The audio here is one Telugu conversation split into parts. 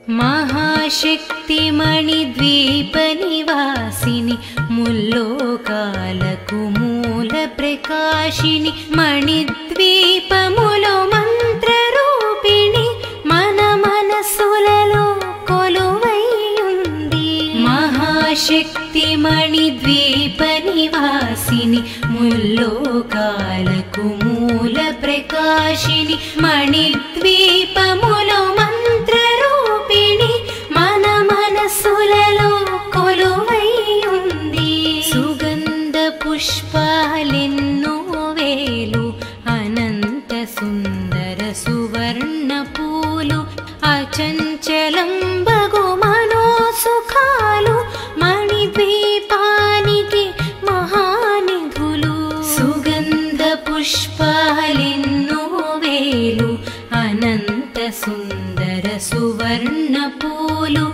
महाशक्तिमणिद्वीपनिवासिनि मुल्लोकाలకు మూల ప్రకాశిని మణిద్వీపములో మంత్రరూపిణి మన మనసులలో కొలువై ఉంది. మహాశక్తిమణిద్వీపనివాసిని ముల్లోకాలకు మూల ప్రకాశిని మణిద్వీపములో మంత్రరూపిణి మన మనసులలో కొలువై ఉంది. సుగంధ పుష్పాలెన్నో వేలు అనంత సుందర సువర్ణ పూలు అచంచలం బగు మనోసుఖాలు మణిద్వీపానికి మహానిధులు. సుగంధ పుష్పాలెన్నో వేలు అనంత సుందర సువర్ణ పూలు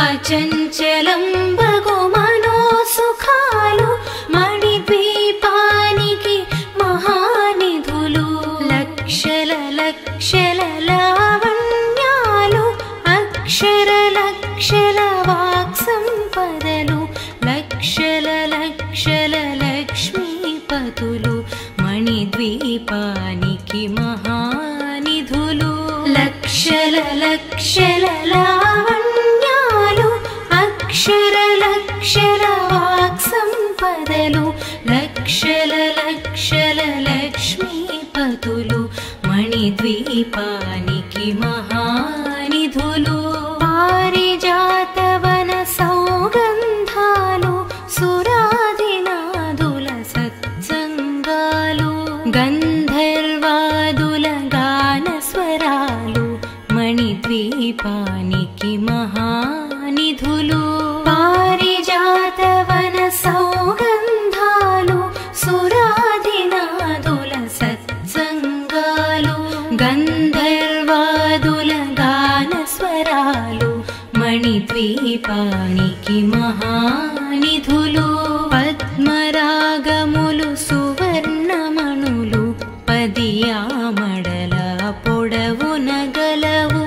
అచంచలం బగు మనోసుఖాలు మణిద్వీపానికి మహానిధులు. లక్షల లక్షల లావణ్యాలు అక్షర లక్షల వాక్సంపదలు లక్షల లక్షల లక్ష్మీపతులు మణిద్వీపానికి మహానిధులు. లక్షల లక్షల లావణ్యాలు అక్షర లక్షల వాక్సంపదలు లక్షల లక్షల లక్ష్మీపతులు మణిద్వీపానికి మహానిధులు. పారిజాతవన సౌగంధాలు సురాదినాదుల సత్సంగాలు గంధర్వాదుల గానస్వరాలు మణిద్వీపానికి మహానిధులు. పారిజాతవన సౌగంధాలు సురాదినాదుల సత్సంగాలు గంధర్వాదుల గానస్వరాలు మణిద్వీపానికి మహానిధులు. పద్మరాగములు సువర్ణమణులు పదియామడల పొడవున గలవు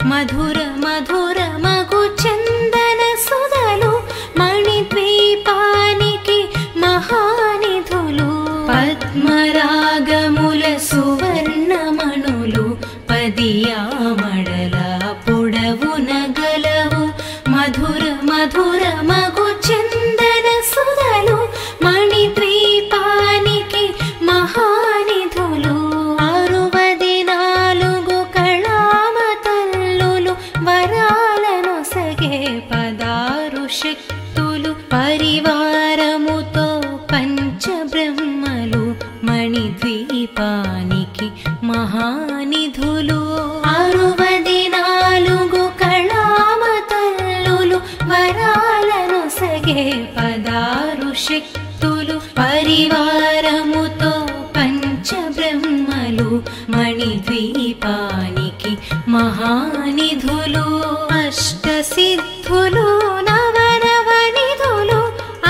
మధుర మధుర మగు చందన సుధలు మణిద్వీపానికి మహానిధులు. పద్మరాగముల సువర్ణమణులు పదియామడల పొడవున గలవు మధుర మధుర మగు చందన సుధలు మణిద్వీపానికి మహానిధులు. 64 కళామతల్లులు వరాలను సగే 16 శక్తులు పరివారముతో పంచబ్రహ్మలు మణిద్వీపానికి మహానిధులు. 64 కళామతల్లులు వరాలను సగే 16 శక్తులు పరివారముతో పంచబ్రహ్మలు మణిద్వీపానికి మహానిధులు. అష్టసిద్ధులు నవనవనిధులు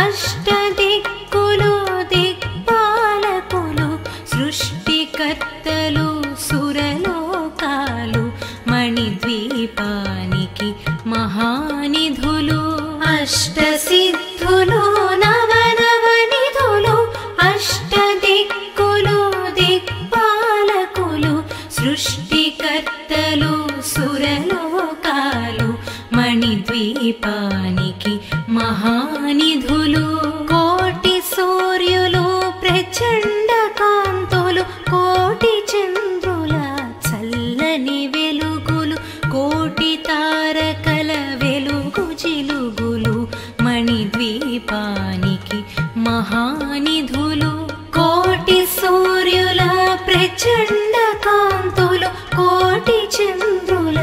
అష్టదిక్కులు దిక్పాలకులు సృష్టికర్తలు సురలోకాలు మణిద్వీపానికి మహానిధులు. అష్టసిద్ధులు నవనవనిధులు అష్టదిక్కులు దిక్పాలకులు సృష్టికర్తలు సురలోకాలు మణిద్వీపానికి మహానిధులు. కోటి సూర్యులు ప్రచండ కాంతులు కోటి చంద్రుల చల్లని వెలుగులు కోటి తారకల వెలుగు జిలుగులు మణిద్వీపానికి మహానిధులు. కోటి సూర్యుల ప్రచండ కాంతులు కోటి చంద్రుల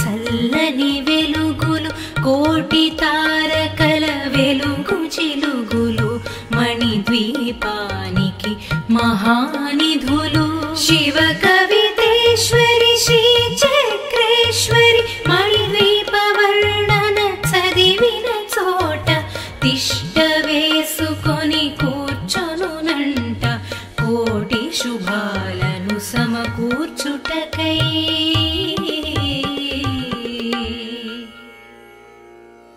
చల్లని వెలుగులు కోటి తారకల వెలుగు జిలుగులు మణిద్వీపానికి మహానిధులు. శివ కవితేశ్వరి శ్రీ చక్రేశ్వరి మణిద్వీప వర్ణన చదివిన చోట తిష్ట వేసుకొని కూర్చొనునంట కోటి శుభాలను సమకూర్చుటకై.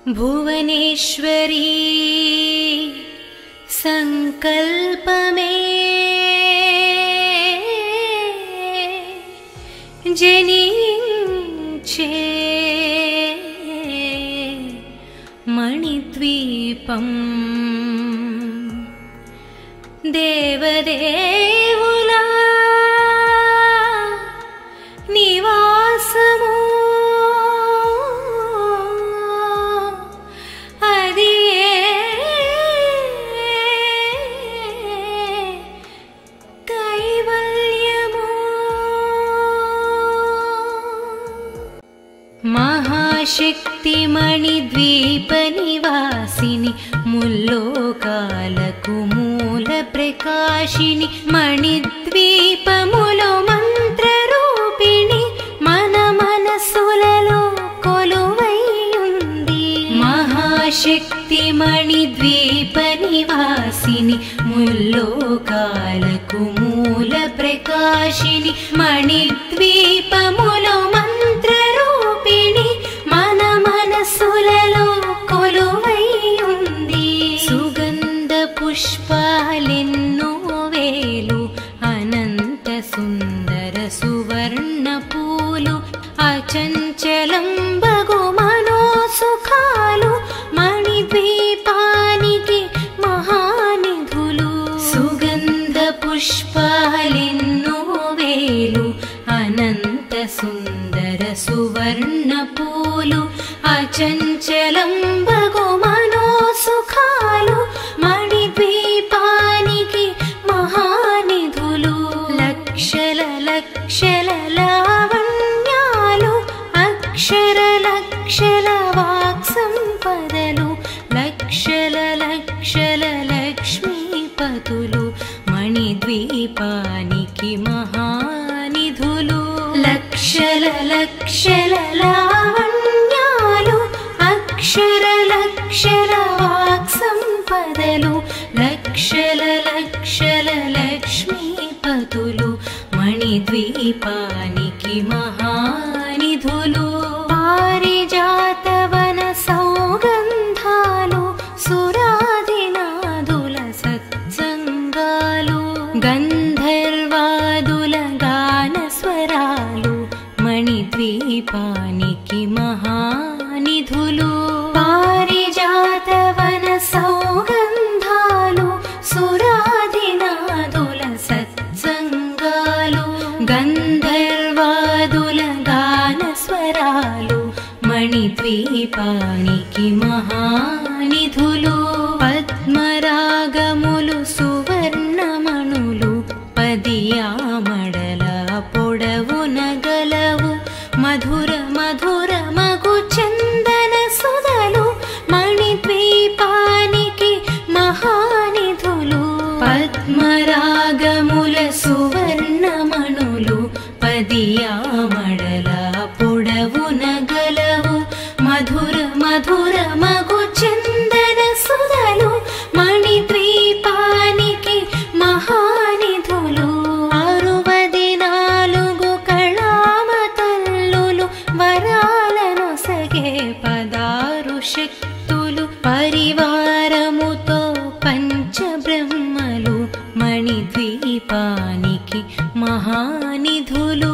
భువనేశ్వరీ సంకల్పమే జనించే మణిద్వీపం దేవదేవుల నివాసము అది కైవల్యము మహాశక్తి మణిద్వీప నివాసిని ముల్లోకాలకు మూల ప్రకాశిని మణిద్వీపములో మంత్రరూపిణి మన మనసులలో కొలువై ఉంది మహాశక్తి మణిద్వీప నివాసిని ముల్లోకాలకు మూల ప్రకాశిని మణిద్వీపములో మంత్రరూపిణి మన మనసులలో కొలువై ఉంది సుగంధ పుష్పాలెన్నో వేలు అనంత సుందర సువర్ణ పూలు అచంచలం బగు మనోసుఖాలు మణిద్వీపానికి మహానిధులు సుగంధ పుష్పాలెన్నో వేలు అనంత సుందర సువర్ణ పూలు అచంచలం బగు మనోసుఖాలు మణిద్వీపానికి మహానిధులు లక్షల లక్షల లావణ్యాలు అక్షర లక్షల వాక్సంపదలు లక్షల లక్షల లక్ష్మీపతులు మణిద్వీపానికి మహానిధులు లక్షల లక్షల లావణ్యాలు అక్షర లక్షల వాక్సంపదలు లక్షల లక్షల లక్ష్మీపతులు మణిద్వీపానికి మహానిధులు పారిజాతవన సౌగంధాలు సురాదినాదుల సత్సంగాలు గంధర్వాదుల గానస్వరాలు మణిద్వీపానికి మహానిధులు పారిజాతవన సౌగంధాలు సురాదినాదుల సత్సంగాలు గంధర్వాదుల గానస్వరాలు మణిద్వీపానికి మహానిధులు పద్మరాగములు సువర్ణమణులు పదియామడల పొడవున గలవు మధుర మధుర మగు చందన సుధలు మణిద్వీపానికి మహానిధులు పద్మరాగముల సువర్ణమణులు పదియామడల పొడవున గలవు మధుర మధుర మగు చందన సుధలు మణిద్వీపానికి మహానిధులు 64 కళామతల్లులు వరాలను సగే 16 శక్తులు పరివారముతో పంచబ్రహ్మలు మణిద్వీపానికి మహానిధులు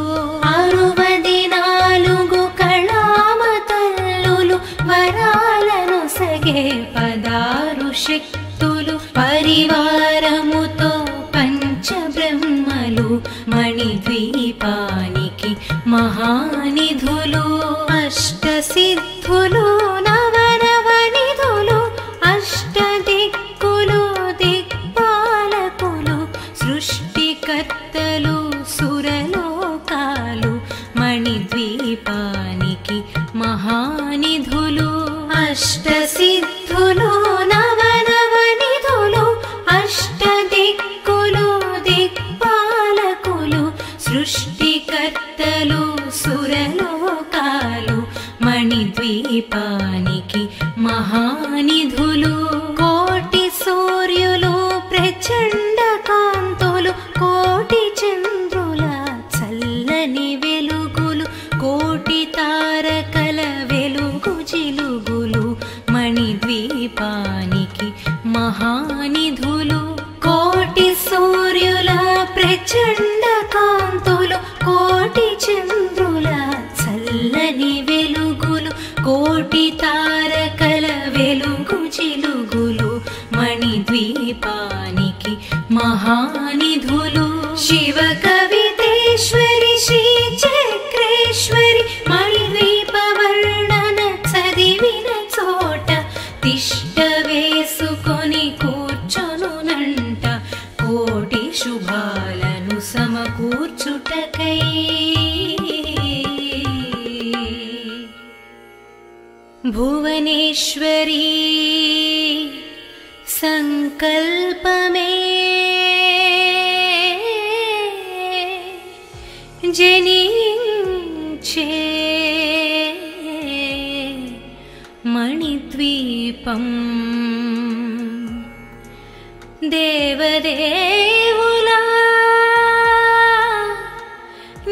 64 కళామతల్లులు వరాలను సగే 16 శక్తులు పరివారముతో పంచబ్రహ్మలు మణిద్వీపానికి మహానిధులు అష్టసిద్ధులు నవనవనిధులు అష్టదిక్కులు దిక్పాలకులు సృష్టికర్తలు సురలోకాలు మణిద్వీపానికి మహానిధులు అష్టసిద్ధులు నవనవనిధులు అష్టదిక్కులు దిక్పాలకులు సృష్టికర్తలు సురలోకాలు మణిద్వీపానికి మహానిధులు కోటి సూర్యులు ప్రచండ కాంతులు కోటి చంద్రుల చల్లని వెలుగులు కోటి తారకల వెలుగు జిలుగులు కోటి తారకల వెలుగు చిలుగులు మణిద్వీపానికి మహానిధులు శివ కవితేశ్వరి శ్రీ చక్రేశ్వరి మణిద్వీప వర్ణన చదివిన చోట తిష్ట వేసుకొని కూర్చొనునంట కోటి శుభాలను సమకూర్చుటకై భువనేశ్వరీ సంకల్పమే జనించే మణిద్వీపం దేవదేవుల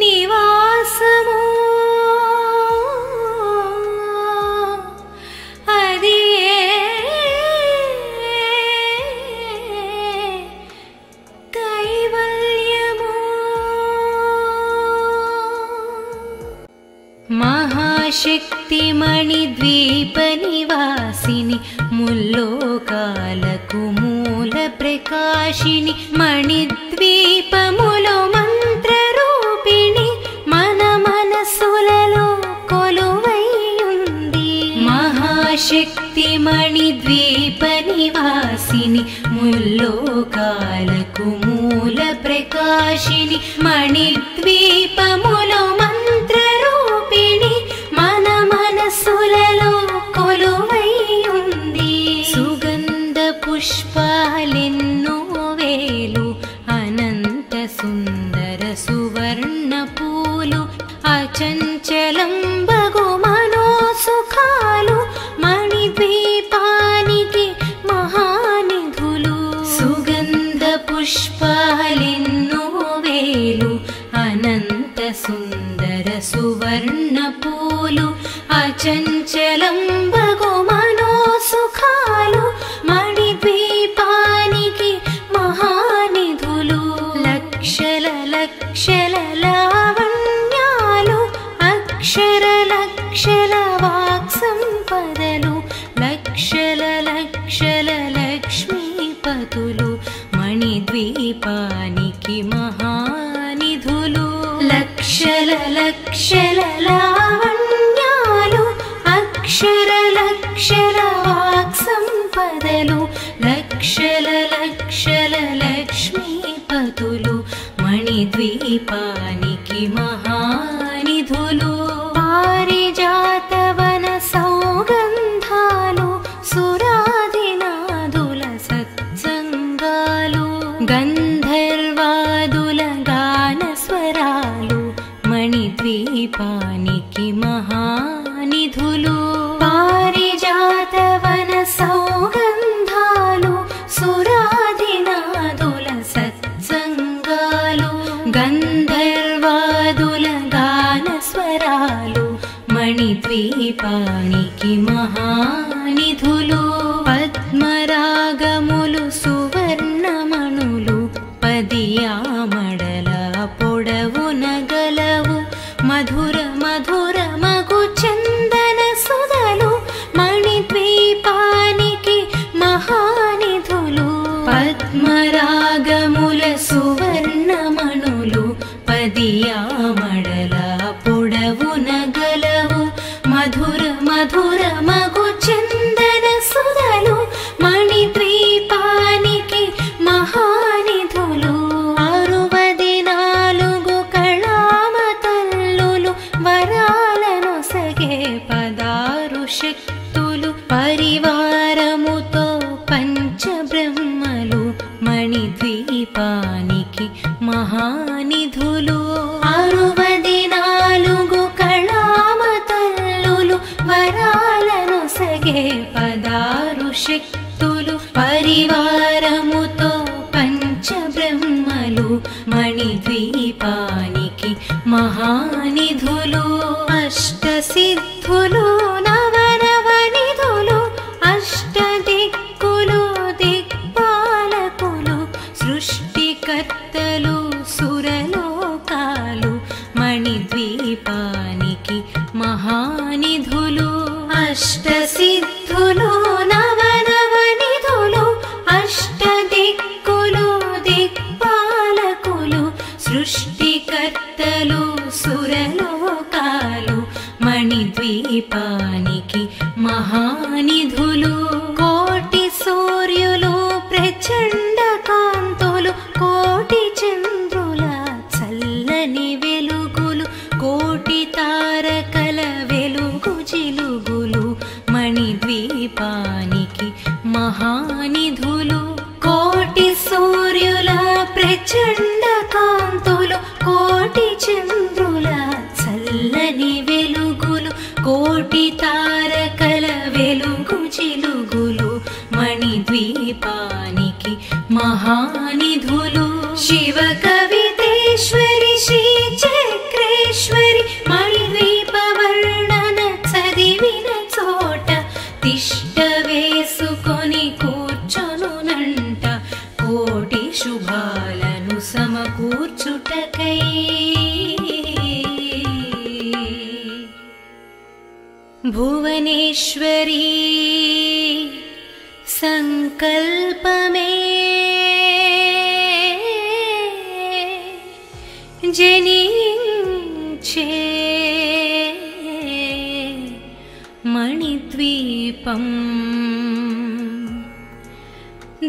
నివాసము మహాశక్తి మణిద్వీప నివాసిని ముల్లోకాలకు మూల ప్రకాశిని మణిద్వీపములో మంత్ర రూపిణి మన మనసులలో కొలువై ఉంది మహాశక్తి మణిద్వీప నివాసిని ముల్లోకాలకు మూల ప్రకాశిని మణిద్వీపములో మంత్ర రూపిణి మన మనసులలో కొలువై ఉంది సుగంధ పుష్పాలెన్నో వేలు అనంత సుందర సువర్ణ పూలు అచంచలం బగు మనోసుఖాలు మణిద్వీపానికి మహానిధులు సుగంధ పుష్పాలెన్నో వేలు అనంత సుందర సువర్ణ పూలు అచంచలం బగు మనోసుఖాలు మణిద్వీపానికి మహానిధులు లక్షల లక్షల లావణ్యాలు అక్షర లక్షల వాక్సంపదలు లక్షల లక్షల లక్ష్మీపతులు మణిద్వీపానికి మహానిధులు లక్షల లక్షల లావణ్యాలు అక్షర లక్షల వాక్సంపదలు లక్షల లక్షల లక్ష్మీపతులు మణిద్వీపానికి మహానిధులు పారిజాతవన సౌగంధాలు సురాదినాదుల సత్సంగాలు గంధర్వాదుల గాన స్వరాలు మణిద్వీపానికి మహానిధులు పారిజాతవన సౌగంధాలు సురాదినాదుల సత్సంగాలు గంధర్వాదుల గాన స్వరాలు మణిద్వీపానికి మహానిధులు పద్మరాగములు సువర్ణమణులు పదియామడల పొడవున గలవు మధుర మధుర మగు చందన సుధలు మణిద్వీపానికి మహానిధులు పద్మరాగముల సువర్ణమణులు పదియామడల పొడవున గలవు మధుర మధుర మగు చందన సుధలు మణిద్వీపానికి మహానిధులు 64 కళామతల్లులు వరాలను సగే 16 శక్తులు పరివారముతో పంచబ్రహ్మలు మణిద్వీపానికి మహానిధులు 64 కళామతల్లులు వరాలను సగే 16 శక్తులు పరివారముతో పంచబ్రహ్మలు మణిద్వీపానికి మహానిధులు అష్టసిద్ధులు నవనవనిధులు అష్టదిక్కులు దిక్పాలకులు సృష్టికర్తలు సురలోకాలు మణిద్వీపానికి మహానిధులు అష్టసిద్ధులు నవనవనిధులు అష్టదిక్కులు దిక్పాలకులు సృష్టికర్తలు సురలోకాలు మణిద్వీపానికి మహానిధులు కోటి సూర్యులు ప్రచండ కాంతులు కోటి చంద్రుల చల్లని వెలుగులు కోటి తారకల వెలుగు జిలుగులు మణిద్వీపానికి మహానిధులు కోటి సూర్యుల ప్రచండ కాంతులు కోటి చంద్రుల చల్లని వెలుగులు కోటి తారకల వెలుగు జిలుగులు మణిద్వీపానికి మహానిధులు శివ కవితేశ్వరి శ్రీ చక్రేశ్వరి మణిద్వీప వర్ణన చదివిన చోట తిష్ట వేసుకొని కూర్చొనునంట కోటి శుభాలను సమకూర్చుటకై భువనేశ్వరీ సంకల్పమే జనించే మణిద్వీపం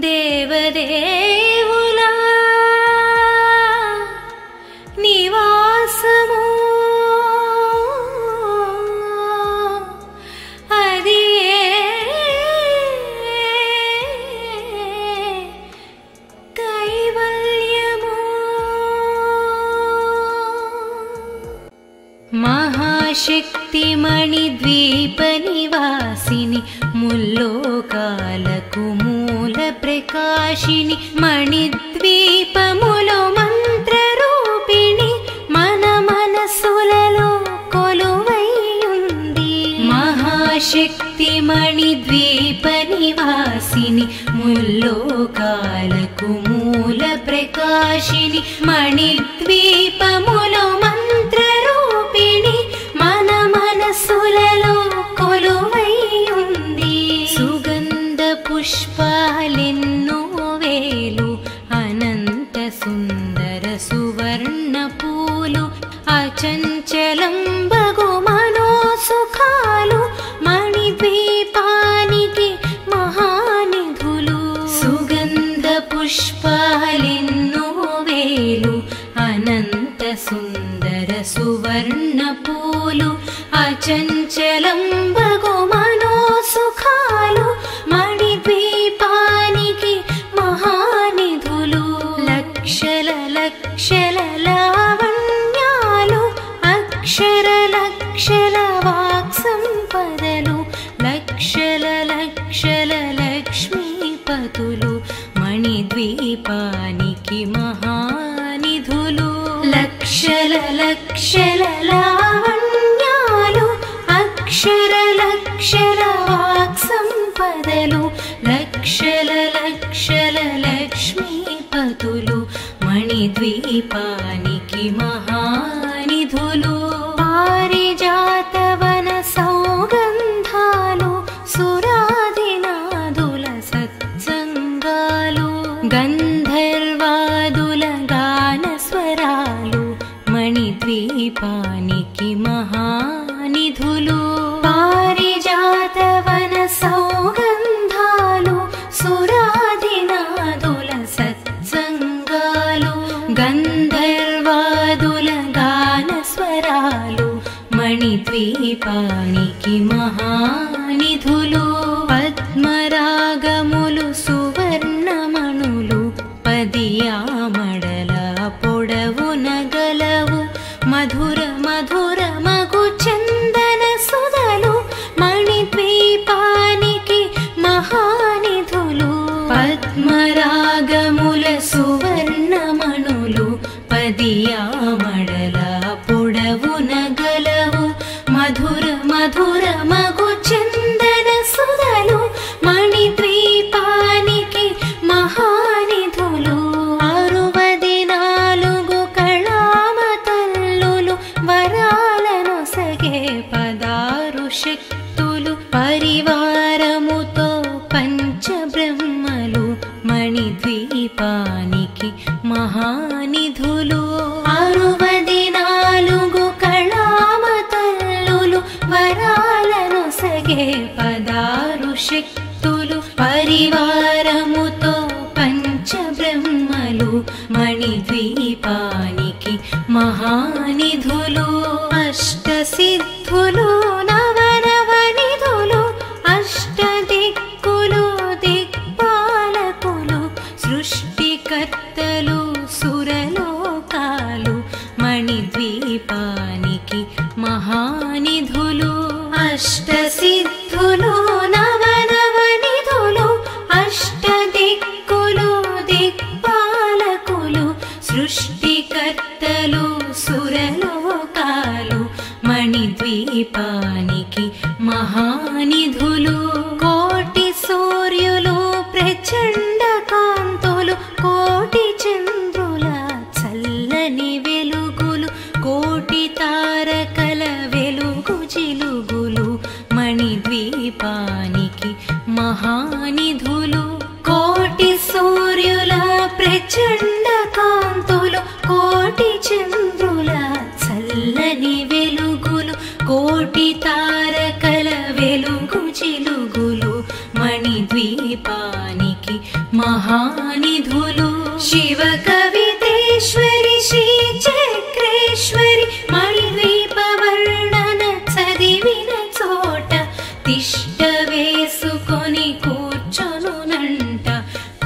దేవదేవుల నివాసము అది కైవల్యము మహాశక్తి మణిద్వీప నివాసిని ముల్లోకాలకు మూల ప్రకాశిని మణిద్వీపములో మంత్రరూపిణి మన మనసులలో కొలువైయుంది మహాశక్తి మణిద్వీప నివాసిని ముల్లోకాలకు మూల ప్రకాశిని మణిద్వీపములో మంత్రరూపిణి మన మనసులలో కొలువైయుంది సుగంధ పుష్పాలెన్నో వేలు అనంత సుందర సువర్ణ పూలు అచంచలం బగు మనోసుఖాలు మణిద్వీపానికి మహానిధులు సుగంధ పుష్పాలెన్నో వేలు అనంత సుందర సువర్ణ పూలు అచంచలం బగు మనోసుఖాలు మణిద్వీపానికి మహానిధులు లక్షల లక్షల లావణ్యాలు అక్షర లక్షల వాక్సంపదలు లక్షల లక్షల లక్ష్మీపతులు మణిద్వీపానికి మహానిధులు లక్షల లక్షల లావణ్యాలు అక్షర లక్షల వాక్సంపదలు లక్షల లక్షల లక్ష్మీపతులు మణిద్వీపానికి మహానిధులు పారిజాతవన సౌగంధాలు సురాధినాదుల సత్సంగాలు గంధర్వాదుల గాన స్వరాలు మణిద్వీపానికి మహానిధులు పారిజాతవన సౌగంధాలు సురాధినాదుల సత్సంగాలు గంధర్వాదుల గాన స్వరాలు మణిద్వీపానికి మహానిధులు పద్మరాగములు సువర్ణమణులు పదియామడల పొడవున గలవు మధుర మధుర మగు చందన సుధలు మణిద్వీపానికి మహానిధులు పద్మరాగముల సువర్ణమణులు పదియామడల పొడవున గలవు మధుర మధుర మగు చందన పరివారముతో పంచబ్రహ్మలు మణిద్వీపానికి మహానిధులు 64 కళామతల్లులు వరాలను సగే 16 శక్తులు పరివారముతో పంచబ్రహ్మలు మణిద్వీపానికి మహానిధులు అష్టసిద్ధులు నవనవనిధులు అష్టదిక్కులు దిక్పాలకులు సృష్టికర్తలు సురలోకాలు మణిద్వీపానికి మహానిధులు అష్టసిద్ధులు నవనవనిధులు అష్టదిక్కులు దిక్పాలకులు సృష్టికర్తలు సురలోకాలు మణిద్వీపానికి మహానిధులు కోటి సూర్యులు ప్రచండ కాంతులు కోటి చంద్రుల చల్లని వెలుగులు కోటి తారకల వెలుగు జిలుగులు మణిద్వీపానికి మహానిధులు కోటి సూర్యుల ప్రచండ కాంతులు కోటి చంద్రుల చల్లని వెలుగులు కోటి తారకల వెలుగు జిలుగులు మణిద్వీపానికి మహానిధులు శివ కవితేశ్వరి శ్రీ చక్రేశ్వరి మణిద్వీప వర్ణన చదివిన చోట తిష్ట వేసుకొని కూర్చొనునంట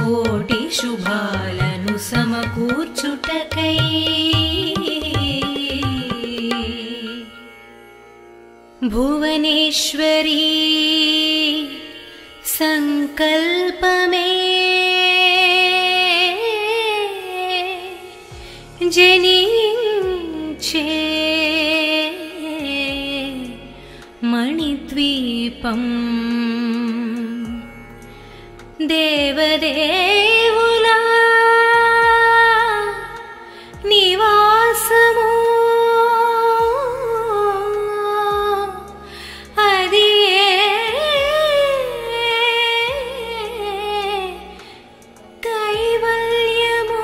కోటి శుభాలను సమకూర్చుటకై భువనేశ్వరీ సంకల్పమే జనించే మణిద్వీపం దేవదేవుల నివాసము అది కైవల్యము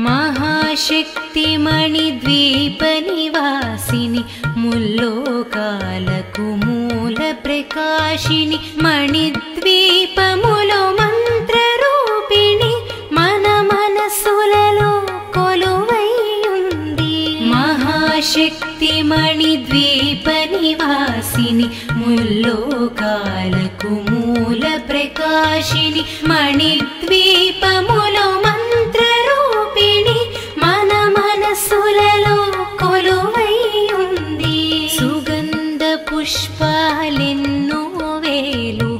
మహాశక్తి మణిద్వీప నివాసిని ముల్లోకాలకు మూల ప్రకాశిని మణిద్వీపములో మంత్రరూపిణి మన మనసులలో కొలువైయుంది మహాశక్తి మణిద్వీప నివాసిని ముల్లోకాలకు మూల ప్రకాశిని మణిద్వీపములో మంత్రరూపిణి మన మనసులలో కొలువైయుంది సుగంధ పుష్పాలెన్నో వేలు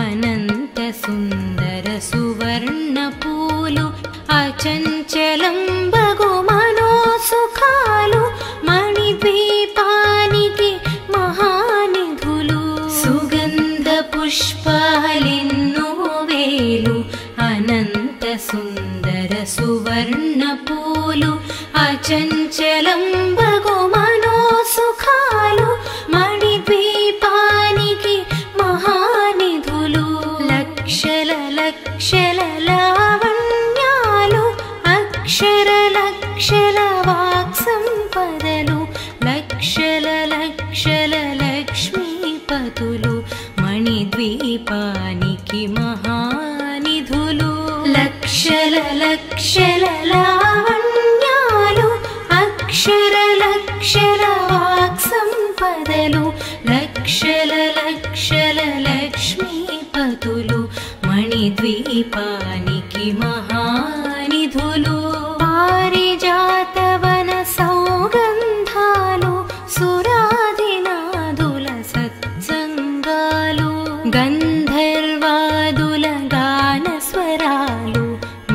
అనంత సుందర సువర్ణ పూలు అచంచలం బగు మనోసుఖాలు మణిద్వీపానికి మహానిధులు సుగంధ పుష్పాలెన్నో వేలు అనంత సుందర సువర్ణ పూలు అచంచలం బగు మనోసుఖాలు మణిద్వీపానికి మహానిధులు లక్షల లక్షల లావణ్యాలు అక్షర లక్షల వాక్సంపదలు లక్షల లక్షల లక్ష్మీపతులు మణిద్వీపానికి మహానిధులు లక్షల లక్షల లావణ్యాలు అక్షర లక్షల వాక్సంపదలు లక్షల లక్షల లక్ష్మీపతులు మణిద్వీపానికి మహానిధులు పారిజాతవన సౌగంధాలు సురాదినాదుల సత్సంగాలు గంధర్వాదుల గాన స్వరాలు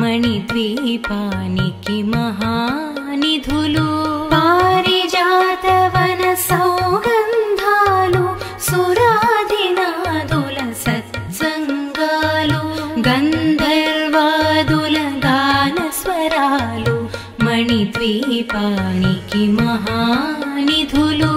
మణిద్వీపానికి మహానిధులు పారిజాతవన సౌగంధాలు సురాదినాదుల సత్సంగాలు గంధర్వాదుల గాన స్వరాలు మణిద్వీపానికి మహానిధులు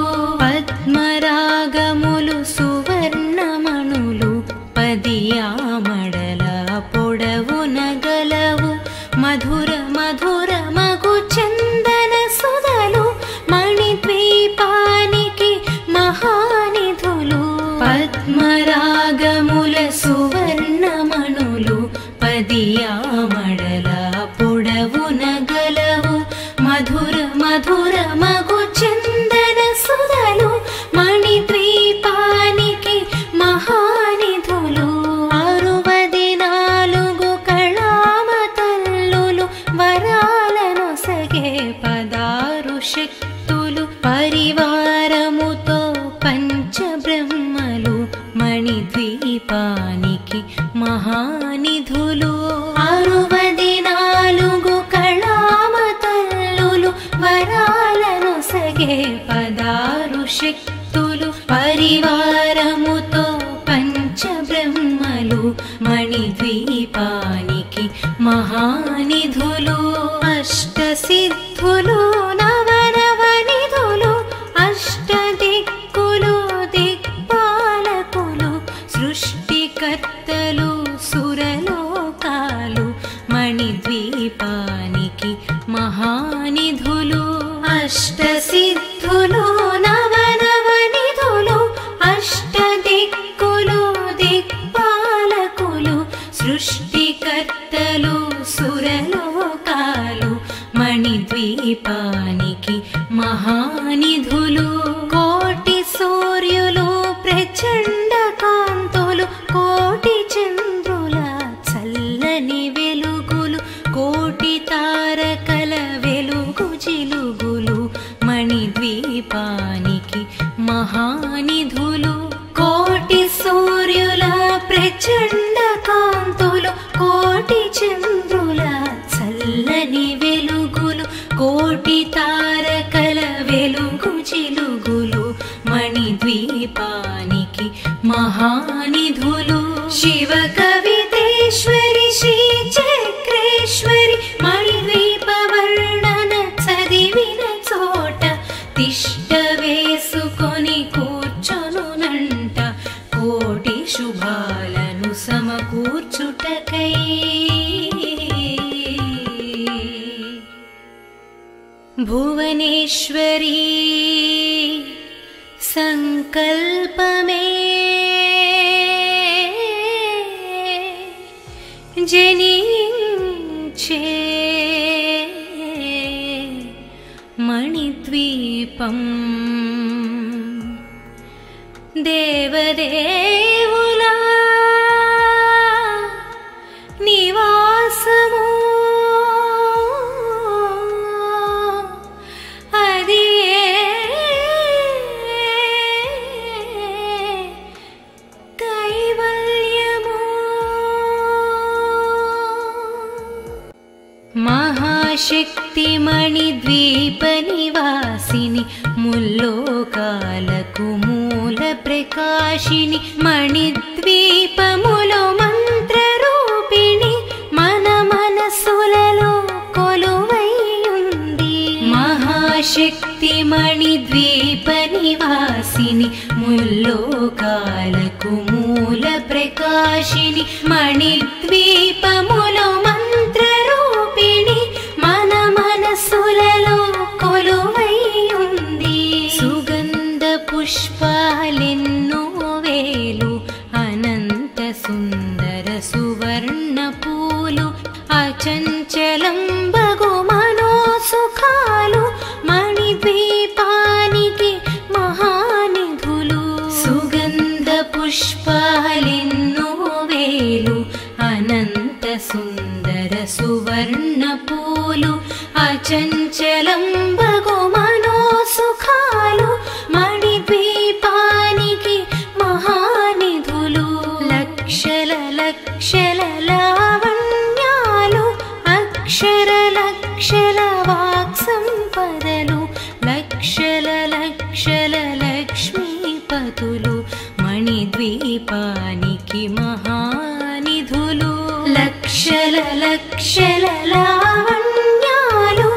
పదారు శక్తులు పరివారముతో పంచబ్రహ్మలు మణిద్వీపానికి మహానిధులు అష్టసిద్ధులు నవనవనిధులు అష్టదిక్కులు దిక్పాలకులు సృష్టికర్తలు సురలోకాలు మణిద్వీపానికి మహానిధులు అష్టసిద్ధులు నవనవనిధులు అష్టదిక్కులు దిక్పాలకులు సృష్టికర్తలు సురలోకాలు మణిద్వీపానికి మహానిధులు కోటి సూర్యులు ప్రచండ కాంతులు కోటి చంద్రుల చల్లని వెలుగులు కోటి తారకల వెలుగు జిలుగులు మణిద్వీపానికి మహానిధులు కోటి సూర్యుల ప్రచండ కాంతులు కోటి చంద్రుల చల్లని వెలుగులు కోటి తారకల వెలుగు జిలుగులు మణిద్వీపానికి మహానిధులు శివ కవితేశ్వరి శ్రీ చక్రేశ్వరి మణిద్వీప వర్ణన చదివిన చోట తిష్ట వేసుకొని కూర్చొనునంట కోటి శుభాలను సమకూర్చుటకై భువనేశ్వరీ సంకల్పమే జనించే మణిద్వీపం దేవదేవుల నివాసము అది కైవల్యము మహాశక్తి మణిద్వీప నివాసిని ముల్లోకాలకు మూల ప్రకాశిని మణిద్వీపములో మంత్రరూపిణి మన మనసులలో కొలువై ఉంది మహాశక్తి మణిద్వీప నివాసిని ముల్లోకాలకు మూల ప్రకాశిని మణిద్వీపములో మంత్రరూపిణి మన మనసులలో కొలువై ఉంది సుగంధ పుష్పాలెన్నో వేలు అనంత సుందర సువర్ణ పూలు అచంచలం బగు మనోసుఖాలు మణిద్వీపానికి మహానిధులు సుగంధ పుష్పాలెన్నో వేలు అనంత సుందర సువర్ణ పూలు అచంచలం బగు మనోసుఖాలు మణిద్వీపానికి మహానిధులు లక్షల లక్షల లావణ్యాలు అక్షర లక్షల వాక్సంపదలు లక్షల లక్షల లక్ష్మీపతులు మణిద్వీపానికి మహానిధులు లక్షల లక్షల లావణ్యాలు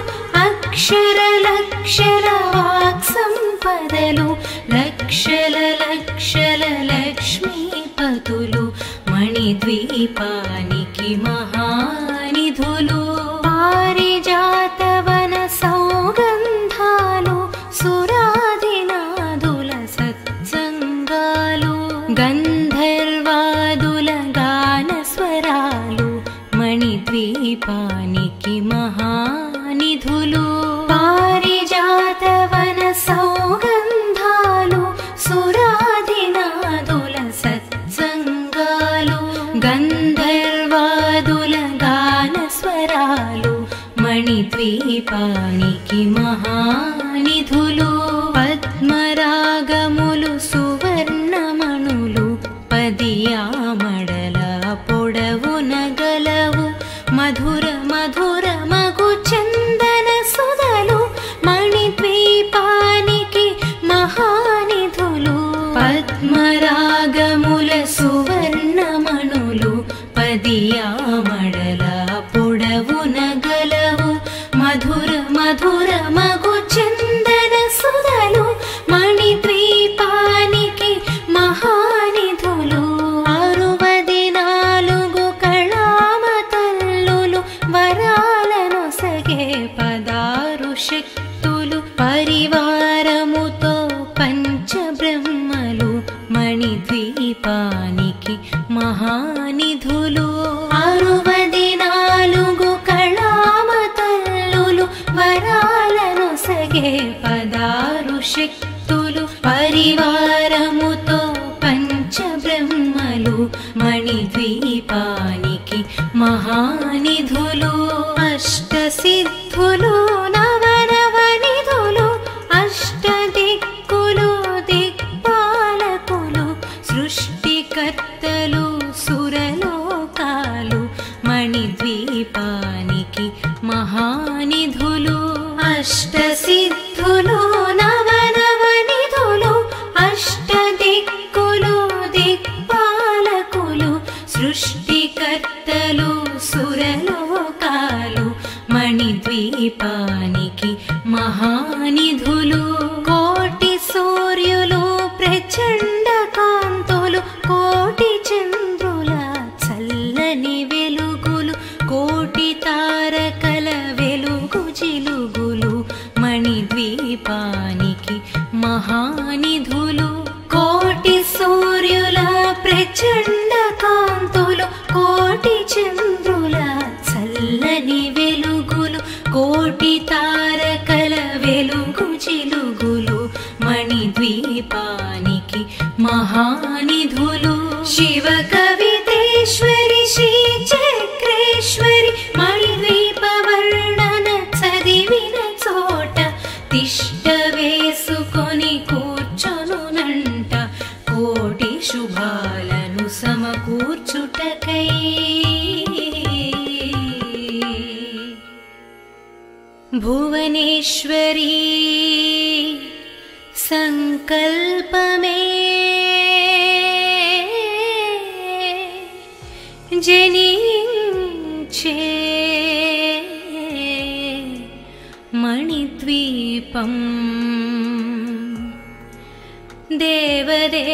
అక్షర లక్షల వాక్సంపదలు లక్షల లక్షల లక్ష్మీపతులు మణిద్వీపానికి మహానిధులు పారిజాతవన సౌగంధాలు సురాదినాదుల సత్సంగాలు గంధర్వాదుల గానస్వరాలు మణిద్వీపానికి మహానిధులు పారిజాతవన సౌగంధాలు సురాదినాదుల సత్సంగాలు గంధర్వాదుల గానస్వరాలు మణిద్వీపానికి మహానిధులు పద్మరాగములు సువర్ణమణులు పదియామడల పొడవున గలవు మధుర మధుర మగు చందన సుధలు మణిద్వీపానికి పద్మరాగముల సువర్ణమణులు పదియామడల పొడవున గలవు మధుర మధుర మగు చందన సుధలు మణిద్వీపానికి మహానిధులు 64 కళామతల్లులు వరాలను సగే 16 శక్తులు పరివారముతో పంచబ్రహ్మలు మణిద్వీపానికి మహానిధులు 64 కళామతల్లులు వరాలను సగే 16 శక్తులు పరివారముతో పంచబ్రహ్మలు మణిద్వీపానికి మహానిధులు అష్టసిద్ధులు నవనవనిధులు అష్టదిక్కులు దిక్పాలకులు సృష్టికర్తలు సురలోకాలు మణిద్వీపానికి మహానిధులు అష్టసిద్ధులు నవనవనిధులు అష్టదిక్కులు దిక్పాలకులు సృష్టికర్తలు సురలోకాలు మణిద్వీపానికి మహానిధులు కోటి సూర్యులు ప్రచండ కాంతులు కోటి చంద్రుల చల్లని వెలుగులు కోటి తారకల వెలుగు జిలుగులు మణిద్వీపానికి మహానిధులు కోటి సూర్యుల ప్రచండ కాంతులు కోటి చంద్రుల చల్లని వెలుగులు కోటి తారకల వెలుగు జిలుగులు మణిద్వీపానికి మహానిధులు శివ కవితేశ్వరి శ్రీ చక్రేశ్వరి మణిద్వీప వర్ణన చదివిన చోట తిష్ట వేసుకొని కూర్చొనునంట కోటి శుభాలను సమకూర్చుటకై భువనేశ్వరీ సంకల్పమే జనించే మణిద్వీపం దేవదే